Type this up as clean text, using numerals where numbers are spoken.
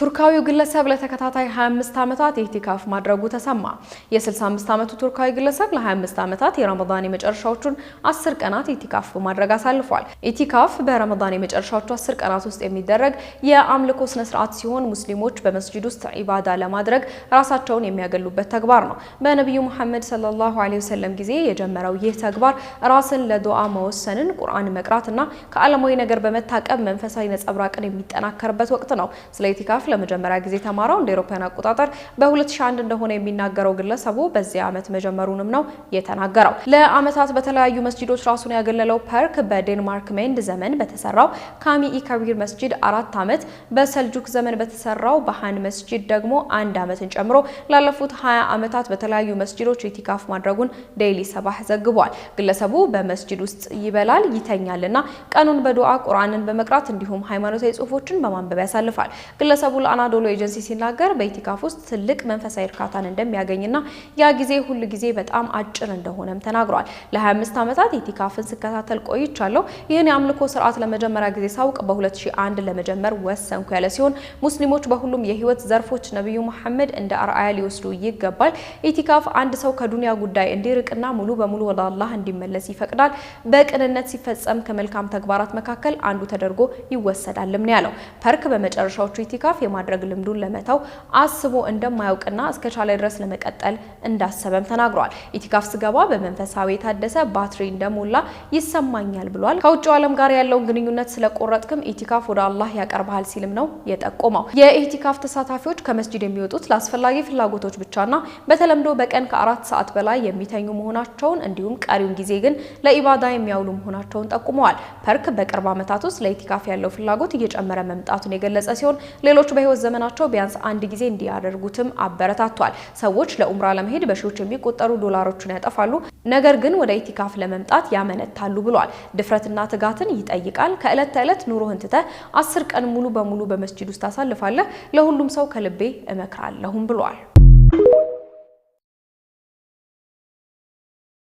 ቱርካዊው ግለሰብ ለተከታታይ 25 ዓመታት ኢቲካፍ ማድረጉ ተሰማ። የ65 ዓመቱ ቱርካዊ ግለሰብ ለ25 ዓመታት የረመዳን የመጨረሻዎቹን 10 ቀናት ኢቲካፍ በማድረግ አሳልፏል። ኢቲካፍ በረመዳን የመጨረሻዎቹ 10 ቀናት ውስጥ የሚደረግ የአምልኮ ስነ ስርዓት ሲሆን ሙስሊሞች በመስጂድ ውስጥ ኢባዳ ለማድረግ ራሳቸውን የሚያገሉበት ተግባር ነው። በነብዩ መሐመድ ሰለላሁ ዐለይሂ ወሰለም ጊዜ የጀመረው ይህ ተግባር ራስን ለዱዓ መወሰንን፣ ቁርአን መቅራትና ከዓለማዊ ነገር በመታቀብ መንፈሳዊ ነጸብራቅን የሚጠናከርበት ወቅት ነው። ስለ ኢቲካፍ ለመጀመሪያ ጊዜ ተማራው እንደ አውሮፓውያን አቆጣጠር በ2001 እንደሆነ የሚናገረው ግለሰቡ በዚህ ዓመት መጀመሩንም ነው የተናገረው። ለዓመታት በተለያዩ መስጂዶች ራሱን ያገለለው ፐርክ በዴንማርክ ሜንድ ዘመን በተሰራው ካሚኢ ከቢር መስጂድ 4 ዓመት፣ በሰልጁክ ዘመን በተሰራው በሃን መስጂድ ደግሞ 1 ዓመትን ጨምሮ ላለፉት 20 ዓመታት በተለያዩ መስጂዶች ኢቲካፍ ማድረጉን ዴይሊ ሰባህ ዘግቧል። ግለሰቡ በመስጂድ ውስጥ ይበላል ይተኛልና ቀኑን በዱዓ ቁርአንን በመቅራት እንዲሁም ሃይማኖታዊ ጽሑፎችን በማንበብ ያሳልፋል። ግለሰቡ ለአናዶሎ ኤጀንሲ ሲናገር በኢቲካፍ ውስጥ ትልቅ መንፈሳዊ እርካታን እንደሚያገኝና ያ ጊዜ ሁሉ ጊዜ በጣም አጭር እንደሆነም ተናግሯል። ለ25 ዓመታት ኢቲካፍን ስከታተል ቆይቻለሁ። ይህን የአምልኮ ስርዓት ለመጀመሪያ ጊዜ ሳውቅ በ2001 ለመጀመር ወሰንኩ ያለ ሲሆን ሙስሊሞች በሁሉም የህይወት ዘርፎች ነብዩ መሐመድ እንደ አርአያ ሊወስዱ ይገባል። ኢቲካፍ አንድ ሰው ከዱንያ ጉዳይ እንዲርቅና ሙሉ በሙሉ ወደ አላህ እንዲመለስ ይፈቅዳል። በቅንነት ሲፈጸም ከመልካም ተግባራት መካከል አንዱ ተደርጎ ይወሰዳልም ነው ያለው። ፐርክ በመጨረሻዎቹ ኢቲካፍ የማድረግ ልምዱን ለመተው አስቦ እንደማያውቅና እስከቻለ ድረስ ለመቀጠል እንዳሰበም ተናግሯል። ኢቲካፍ ስገባ በመንፈሳዊ የታደሰ ባትሪ እንደሞላ ይሰማኛል ብሏል። ከውጭው ዓለም ጋር ያለውን ግንኙነት ስለቆረጥክም ኢቲካፍ ወደ አላህ ያቀርባል ሲልም ነው የጠቆመው። የኢቲካፍ ተሳታፊዎች ከመስጂድ የሚወጡት ለአስፈላጊ ፍላጎቶች ብቻና በተለምዶ በቀን ከ4 ሰዓት በላይ የሚተኙ መሆናቸውን እንዲሁም ቀሪውን ጊዜ ግን ለኢባዳ የሚያውሉ መሆናቸውን ጠቁመዋል። ፐርክ በቅርብ ዓመታት ውስጥ ለኢቲካፍ ያለው ፍላጎት እየጨመረ መምጣቱን የገለጸ ሲሆን ሌሎች በህይወት ዘመናቸው ቢያንስ አንድ ጊዜ እንዲያደርጉትም አበረታቷል። ሰዎች ለኡምራ ለመሄድ በሺዎች የሚቆጠሩ ዶላሮችን ያጠፋሉ፣ ነገር ግን ወደ ኢቲካፍ ለመምጣት ያመነታሉ ብሏል። ድፍረትና ትጋትን ይጠይቃል። ከዕለት ተዕለት ኑሮህን ትተህ 10 ቀን ሙሉ በሙሉ በመስጂድ ውስጥ ታሳልፋለህ። ለሁሉም ሰው ከልቤ እመክራለሁም ብሏል።